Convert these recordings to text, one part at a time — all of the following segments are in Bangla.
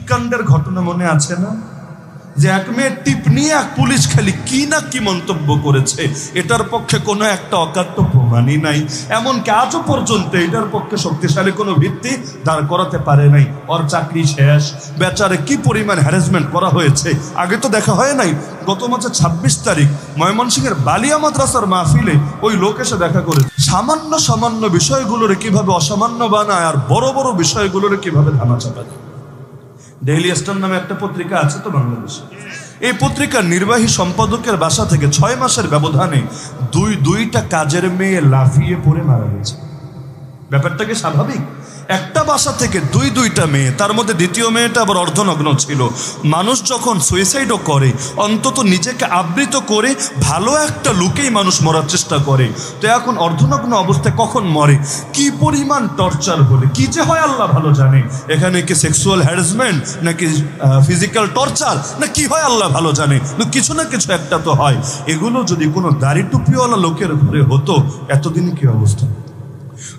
টিপকাণ্ডের ঘটনা মনে আছে না? যে এক মেয়ে টিপ নিয়ে এক পুলিশ খালি কি না কি মন্তব্য করেছে, এটার পক্ষে কোনো একটা অকাট্য প্রমাণই নাই। এমনকি আজও পর্যন্ত এটার পক্ষে শক্তিশালী কোনো ভিত্তি দাঁড় করাতে পারে নাই। ওর চাকরি শেষ, বেচারে কি পরিমাণ হ্যারাসমেন্ট করা হয়েছে আগে তো দেখা হয় নাই। গত মাসে 26 তারিখ ময়মনসিংহের বালিয়া মাদ্রাসার মাহফিলে ওই লোক এসে দেখা করে সামান্য সামান্য বিষয়গুলোরে কিভাবে অসামান্য বানায় আর বড় বড় বিষয়গুলোরে কিভাবে ধামাচাপা দেয়। ডেইলি স্টার নামে একটা পত্রিকা আছে তো বাংলাদেশে, এই পত্রিকার নির্বাহী সম্পাদকের বাসা থেকে 6 মাসের ব্যবধানে দুইটা কাজের মেয়ে লাফিয়ে পড়ে মারা গেছে। ব্যাপারটা কি স্বাভাবিক? একটা বাসা থেকে দুইটা মেয়ে, তার মধ্যে দ্বিতীয় মেয়েটা আবার অর্ধনগ্ন ছিল। মানুষ যখন সুইসাইডও করে অন্তত নিজেকে আবৃত করে ভালো একটা লুকেই মানুষ মরার চেষ্টা করে। তো এখন অর্ধনগ্ন অবস্থায় কখন মরে, কি পরিমাণ টর্চার হলে কি যে হয় আল্লাহ ভালো জানে। এখানে কি সেক্সুয়াল হ্যারাসমেন্ট নাকি ফিজিক্যাল টর্চার না কি হয় আল্লাহ ভালো জানে, কিছু না কিছু একটা তো হয়। এগুলো যদি কোনো দাড়ি টুপিওয়ালা লোকের ঘরে হতো এতদিন কি অবস্থা।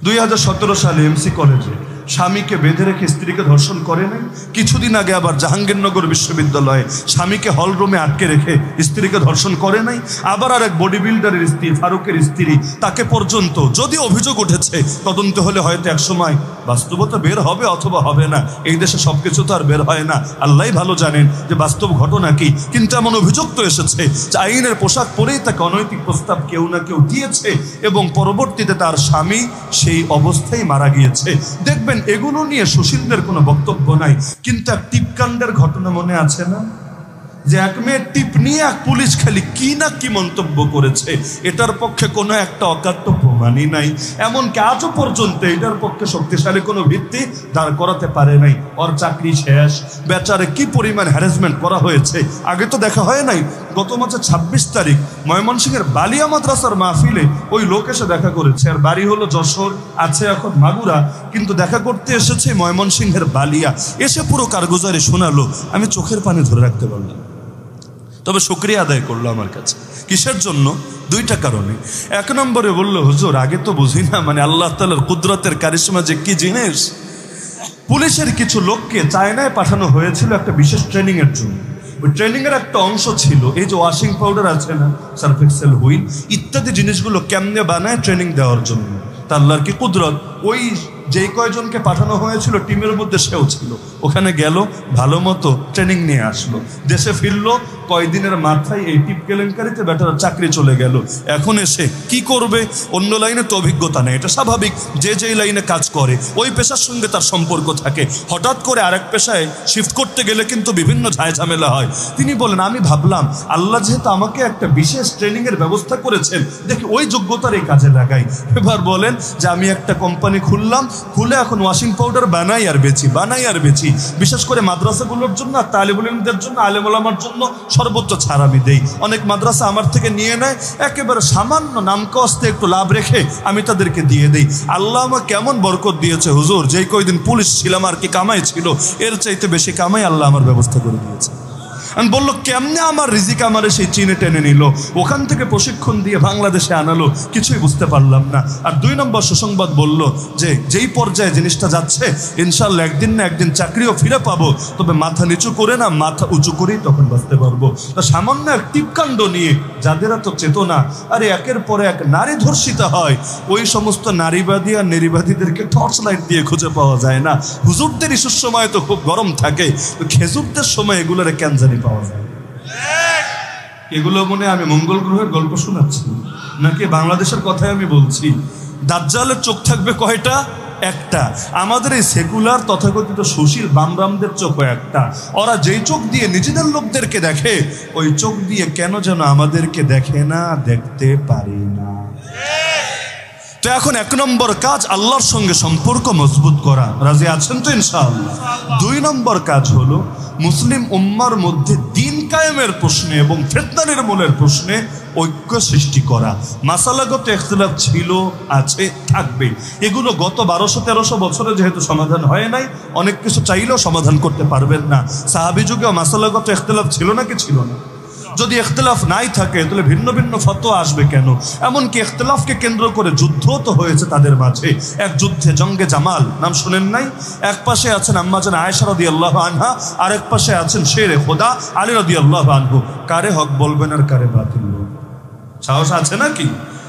2017 সালে এমসি কলেজে স্বামীকে বেঁধে রেখে স্ত্রীকে ধর্ষণ করে নাই। কিছুদিন আগে আবার জাহাঙ্গীরনগর বিশ্ববিদ্যালয়ে স্বামীকে হল রুমে আটকে রেখে স্ত্রীকে ধর্ষণ করে নাই। আবার আর এক বডি বিল্ডারের স্ত্রী, ফারুকের স্ত্রী, তাকে পর্যন্ত যদি অভিযোগ উঠেছে তদন্ত হলে হয়তো একসময় বাস্তবতা বের হবে অথবা হবে না। এই দেশে সবকিছু তো আর বের হয় না, আল্লাহ ভালো জানেন যে বাস্তব ঘটনা কি। কিন্তু এমন অভিযোগ তো এসেছে যে আইনের পোশাক পরেই তাকে অনৈতিক প্রস্তাব কেউ না কেউ দিয়েছে এবং পরবর্তীতে তার স্বামী সেই অবস্থায় মারা গিয়েছে। দেখবেন এগুলো নিয়ে সুশীলদের কোনো বক্তব্য নাই। কিন্তু এক টিপকাণ্ডের ঘটনা মনে আছে না? যে এক মেয়ে টিপ নিয়ে এক পুলিশ খালি কি না কি মন্তব্য করেছে, এটার পক্ষে কোনো একটা অকাট্য প্রমাণই নাই। এমনকি আজও পর্যন্ত এটার পক্ষে শক্তিশালী কোনো ভিত্তি দাঁড় করাতে পারে নাই। ওর চাকরি শেষ, বেচারে কি পরিমাণ হ্যারাসমেন্ট করা হয়েছে আগে তো দেখা হয় নাই। গত মাসে 26 তারিখ ময়মনসিংহের বালিয়া মাদ্রাসার মাহফিলে ওই লোক এসে দেখা করেছে। আর বাড়ি হলো যশোর, আছে এখন মাগুরা, কিন্তু দেখা করতে এসেছে ময়মনসিংহের বালিয়া। এসে পুরো কারগুজারি শোনালো, আমি চোখের পানি ধরে রাখতে পারলাম। তবে শুকরিয়া আদায় করলো আমার কাছে। কিসের জন্য? 2টা কারণে। 1 নম্বরে বললো, হুজুর আগে তো বুঝি না, মানে আল্লাহ তাআলার কুদরতের কারিশমা যে কি জিনিস। পুলিশের কিছু লোককে চায়নায় পাঠানো হয়েছিল একটা বিশেষ ট্রেনিং এর জন্য। ওই ট্রেনিং এর একটা অংশ ছিল এই যে ওয়াশিং পাউডার আছে না, সার্ফ এক্সেল, হুইল ইত্যাদি জিনিসগুলো কেমনে বানায় ট্রেনিং দেওয়ার জন্য। তা আল্লাহর কি কুদরত, ওই যেই কয়জনকে পাঠানো হয়েছিল টিমের মধ্যে সেও ছিল। ওখানে গেল, ভালো মতো ট্রেনিং নিয়ে আসলো, দেশে ফিরলো। কয়দিনের মাথায় এই টিপ কেলেঙ্কারিতে বেটার চাকরি চলে গেল। এখন এসে কি করবে? অন্য লাইনে তো অভিজ্ঞতা নেই, এটা স্বাভাবিক। যে যেই লাইনে কাজ করে ওই পেশার সঙ্গে তার সম্পর্ক থাকে। হঠাৎ করে আরেক পেশায় শিফট করতে গেলে কিন্তু বিভিন্ন ঝামেলা হয়। তিনি বলেন, আমি ভাবলাম আল্লাহ যেহেতু আমাকে একটা বিশেষ ট্রেনিং এর ব্যবস্থা করেছেন, দেখি ওই যোগ্যতার এই কাজে লাগাই। এবার বলেন যে আমি একটা কোম্পানি খুললাম, খুলে এখন ওয়াশিং পাউডার বানাই আর বেচি। বিশেষ করে মাদ্রাসাগুলোর জন্য আর তালিবুল ইলমদের জন্য, আলেম ওলামার জন্য সর্বোচ্চ ছাড় আমি দেই। অনেক মাদ্রাসা আমার থেকে নিয়ে নেয়, একেবারে সামান্য নামকস্তে একটু লাভ রেখে আমি তাদেরকে দিয়ে দেই। আল্লাহ আমাকে কেমন বরকত দিয়েছে হুজুর, যেই কয়দিন পুলিশ ছিলাম আর কি কামাই ছিল, এর চাইতে বেশি কামাই আল্লাহ আমার ব্যবস্থা করে দিয়েছে। আমি বললো কেমনে আমার রিজিক আমারে সেই চীনে টেনে নিল, ওখান থেকে প্রশিক্ষণ দিয়ে বাংলাদেশে আনালো, কিছুই বুঝতে পারলাম না। আর 2 নম্বর সুসংবাদ বলল যে যেই পর্যায়ে জিনিসটা যাচ্ছে ইনশাল্লাহ একদিন না একদিন চাকরিও ফিরে পাবো, তবে মাথা নিচু করে না, মাথা উঁচু করেই তখন বাঁচতে পারবো। তা সামান্য এক টিপকাণ্ড নিয়ে যাদের এত চেতনা, আরে একের পরে এক নারী ধর্ষিতা হয়, ওই সমস্ত নারীবাদী আর নারীবাদীদেরকে টর্চ লাইট দিয়ে খুঁজে পাওয়া যায় না। হুজুরদের ইস্যুর সময় তো খুব গরম থাকে, খেজুরদের সময় এগুলোর কেন জানি পাওয়া যায়। এগুলো মনে আমি মঙ্গল গ্রহের গল্প শোনাচ্ছি নাকি বাংলাদেশের কথাই আমি বলছি? দাজ্জালের চোখ থাকবে কয়টা? একটা। আমাদের এই সেকুলার তথাকথিত সুশীল বামরামদের চোখও একটা। ওরা যেই চোখ দিয়ে নিজেদের লোকদেরকে দেখে, ওই চোখ দিয়ে কেন যেন আমাদেরকে দেখে না, দেখতে পারি না। তো এখন 1 নম্বর কাজ আল্লাহর সঙ্গে সম্পর্ক মজবুত করা। রাজি আছেন তো ইনশাআল্লাহ? 2 নম্বর কাজ হলো মুসলিম উম্মার মধ্যে দিন কায়েমের প্রশ্নে এবং ফিতনা নির্মূলের প্রশ্নে ঐক্য সৃষ্টি করা। মাসালাগত ইখতিলাফ ছিল, আছে, থাকবে। এগুলো গত 1200-1300 বছরে যেহেতু সমাধান হয় নাই, অনেক কিছু চাইলেও সমাধান করতে পারবেন না। সাহাবী যুগেও মাসালাগত ইখতিলাফ ছিল নাকি ছিল না? যদি ইখতিলাফ নাই থাকে তাহলে ভিন্ন ভিন্ন ফতোয়া আসবে কেন? এমনকি ইখতিলাফকে কেন্দ্র করে যুদ্ধ তো হয়েছে তাদের মাঝে। এক যুদ্ধে জঙ্গে জামাল নাম শুনেন নাই? এক পাশে আছেন আম্মাজান আয়েশা রাদিয়াল্লাহু আনহা, আর এক পাশে আছেন শেরে খোদা আলী রাদিয়াল্লাহু আনহু। কারে হক বলবেন আর কারে বাতিল বলবেন? সাহস আছে নাকি?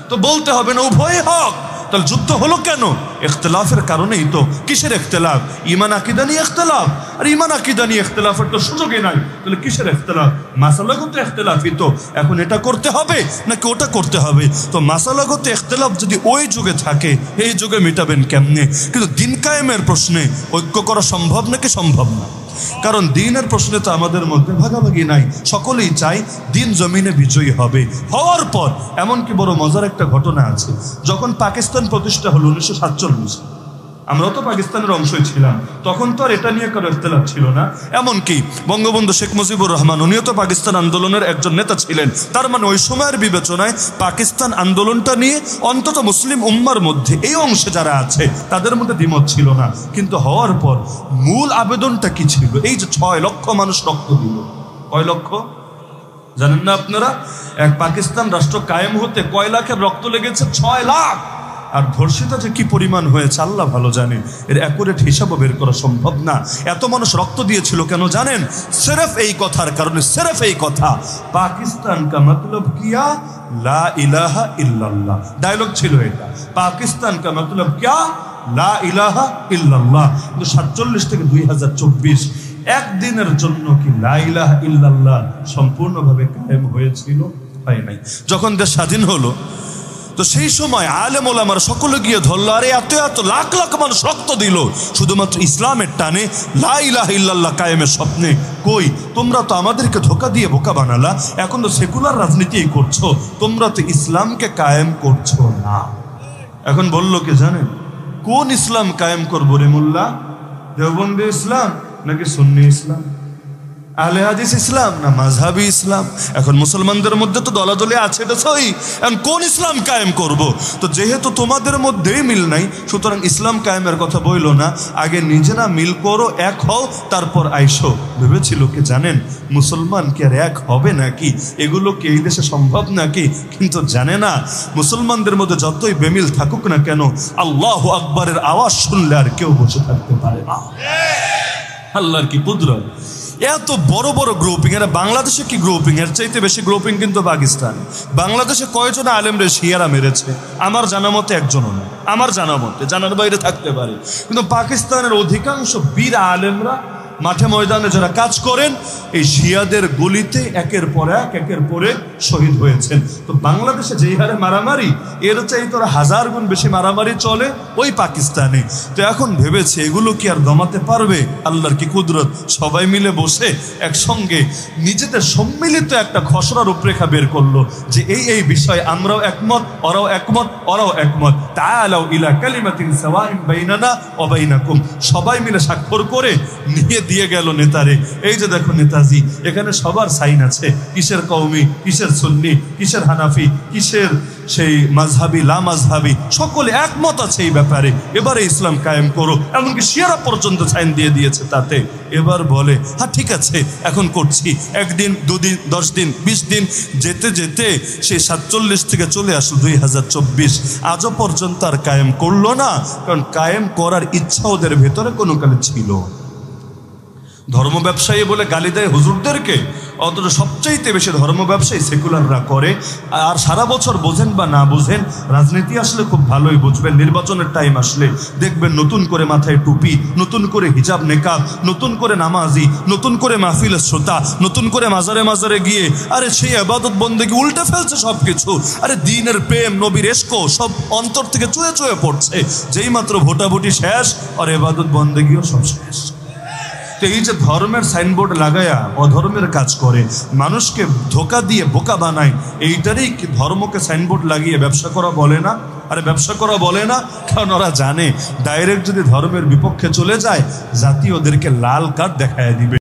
তো বলতে হবে না উভয় হক। তাহলে যুদ্ধ হলো কেন? ইখতিলাফের কারণেই তো। কিসের ইখতিলাফ? ঈমান আকীদা নিয়ে ইখতিলাফ। আর ঈমান আকীদা নিয়ে ইখতিলাফের তো সুযোগই নাই, তাহলে কিসের ইখতিলাফ? মাসালাগত ইখতিলাফই তো। এখন এটা করতে হবে নাকি ওটা করতে হবে? তো মাসালাগত ইখতিলাফ যদি ওই যুগে থাকে, এই যুগে মিটাবেন কেমনে? কিন্তু দিন কায়েমের প্রশ্নে ঐক্য করা সম্ভব নাকি সম্ভব না? কারণ দিনের প্রশ্নে তো আমাদের মধ্যে ভাগাভাগি নাই, সকলেই চাই দিন জমিনে বিজয়ী হবে। হওয়ার পর এমনকি বড় মজার একটা ঘটনা আছে, যখন পাকিস্তান প্রতিষ্ঠা হলো 1947, আমরাও তো পাকিস্তানের অংশই ছিলাম, তখন তো আর এটা নিয়ে কারো ইখতিলাফ ছিল না। এমনকি বঙ্গবন্ধু শেখ মুজিবুর রহমান উনিও তো পাকিস্তান আন্দোলনের একজন নেতা ছিলেন। তার মানে ওই সময়ের বিবেচনায় পাকিস্তান আন্দোলনটা নিয়ে অন্তত মুসলিম উম্মার মধ্যে এই অংশে যারা আছে তাদের মধ্যে দ্বিমত ছিল না। কিন্তু হওয়ার পর মূল আবেদনটা কি ছিল? এই যে 6 লক্ষ মানুষ রক্ত দিল। কয় লক্ষ জানেন না আপনারা? এক পাকিস্তান রাষ্ট্র কায়েম হতে কয় লাখের রক্ত লেগেছে? 6 লাখ। আর ধর্ষিতা যে কি পরিমাণ হয়েছে আল্লাহ ভালো জানে, এর অ্যাকুরেট হিসাবও বের করা সম্ভব না। এত মানুষ রক্ত দিয়েছিল কেন জানেন? সিরফ এই কথার কারণে, সিরফ এই কথা, পাকিস্তান কা মতলব কিয়া লা ইলাহা ইল্লাল্লাহ। ডায়লগ ছিল এটা, পাকিস্তান কা মতলব কিয়া লা ইলাহা ইল্লাল্লাহ। কিন্তু 47 থেকে 2024 একদিনের জন্য কি লা ইলাহা ইল্লাল্লাহ সম্পূর্ণভাবে কায়েম হয়েছিল? হয় নাই। যখন দেশ স্বাধীন হলো তো সেই সময় আলেম ওলামার সকলে গিয়ে ধরলো, আরে এত এত লাখ লাখ মানুষ রক্ত দিল শুধুমাত্র ইসলামের টানে, লা ইলাহা ইল্লাল্লাহ কায়েমের স্বপ্নে। কই, তোমরা তো আমাদেরকে ধোকা দিয়ে বোকা বানালা, এখন তো সেকুলার রাজনীতি করছো, তোমরা তো ইসলামকে কায়েম করছো না। এখন বললো কে জানেন? কোন ইসলাম কায়েম করবো রে মোল্লা? দেওবন্দি ইসলাম নাকি সুন্নি ইসলাম? আহলে হাদিস ইসলাম না মাযহাবি ইসলাম? এখন মুসলমানদের মধ্যে তো দলাদলি আছে, এটা সই। এখন কোন ইসলাম কায়েম করব? তো যেহেতু তোমাদের মধ্যেই মিল নাই, সুতরাং ইসলাম কায়েমের কথা বইলো না, আগে নিজেরা মিল করো, এক হও, তারপর আইসো। ভেবেছিল কি জানেন? মুসলমান কি আর এক হবে নাকি? এগুলো কি এই দেশে সম্ভব নাকি? কিন্তু জানে না, মুসলমানদের মধ্যে যতই বেমিল থাকুক না কেন, আল্লাহু আকবারের আওয়াজ শুনলে আর কেউ বসে থাকতে পারে না। আল্লাহর কি কুদরত! এত বড় বড় গ্রুপিং, এরা বাংলাদেশে কি গ্রুপিং, এর চাইতে বেশি গ্রুপিং কিন্তু পাকিস্তান। বাংলাদেশে কয়জন আলেমরে শিয়ারা মেরেছে? আমার জানা মতে একজনও না, আমার জানা মতে, জানার বাইরে থাকতে পারে। কিন্তু পাকিস্তানের অধিকাংশ বীর আলেমরা মাঠে ময়দানে যারা কাজ করেন, এই শিয়াদের গলিতে একের পর এক শহীদ হয়েছেন। তো বাংলাদেশে যেই হারে মারামারি, এর চাইতে ওরা 1000 গুণ বেশি মারামারি চলে ওই পাকিস্তানে। তো এখন ভেবেছে এগুলো কি আর দমাতে পারবে? আল্লাহর কি কুদরত! সবাই মিলে বসে একসঙ্গে নিজেদের সম্মিলিত একটা খসড়া রূপরেখা বের করলো যে এই বিষয়ে আমরাও একমত, ওরাও একমত, ওরাও একমত। তাআলাউ ইলা কালিমাতিন সাওয়াইন বাইনানা ওয়া বাইনাকুম। সবাই মিলে স্বাক্ষর করে নিয়ে দিয়ে গেল নেতারে। এই যে দেখো নেতাজি, এখানে সবার সাইন আছে, কিসের কওমি, কিসের সুন্নি, কিসের হানাফি, কিসের সেই মাযহাবি লা মাযহাবি, সকলে একমত আছে এই ব্যাপারে। এবারে ইসলাম কায়েম করো। এমনকি শিয়ারা পর্যন্ত সাইন দিয়ে দিয়েছে তাতে। এবার বলে হ্যাঁ ঠিক আছে, এখন করছি। 1 দিন 2 দিন 10 দিন 20 দিন যেতে যেতে সেই 47 থেকে চলে আসলো 2024। আজও পর্যন্ত আর কায়েম করলো না, কারণ কায়েম করার ইচ্ছা ওদের ভেতরে কোনো কালে ছিল। ধর্ম ব্যবসায়ী বলে গালি দেয় হুজুরদেরকে, অথচ সবচাইতে বেশি ধর্ম ব্যবসায়ী সেকুলাররা করে। আর সারা বছর বোঝেন বা না বুঝেন, রাজনীতি আসলে খুব ভালোই বুঝবেন। নির্বাচনের টাইম আসলে দেখবেন নতুন করে মাথায় টুপি, নতুন করে হিজাব নেকাব, নতুন করে নামাজি, নতুন করে মাহফিলের শ্রোতা, নতুন করে মাজারে মাজারে গিয়ে আরে সেই ইবাদত বন্দেগী উল্টে ফেলছে সব কিছু। আরে দিনের প্রেম, নবীর ইশক সব অন্তর থেকে চুয়ে চুয়ে পড়ছে। যেই মাত্র ভোটাভুটি শেষ, আর ইবাদত বন্দেগীও সব শেষ। তো এই যে ধর্মের সাইনবোর্ড লাগায়া অধর্মের কাজ করে, মানুষকে ধোকা দিয়ে বোকা বানায়, এইটারই কি ধর্মকে সাইনবোর্ড লাগিয়ে ব্যবসা করা বলে না? আরে ব্যবসা করা বলে না, কারণ ওরা জানে ডাইরেক্ট যদি ধর্মের বিপক্ষে চলে যায়, জাতি ওদেরকে লাল কার্ড দেখায় দিবে।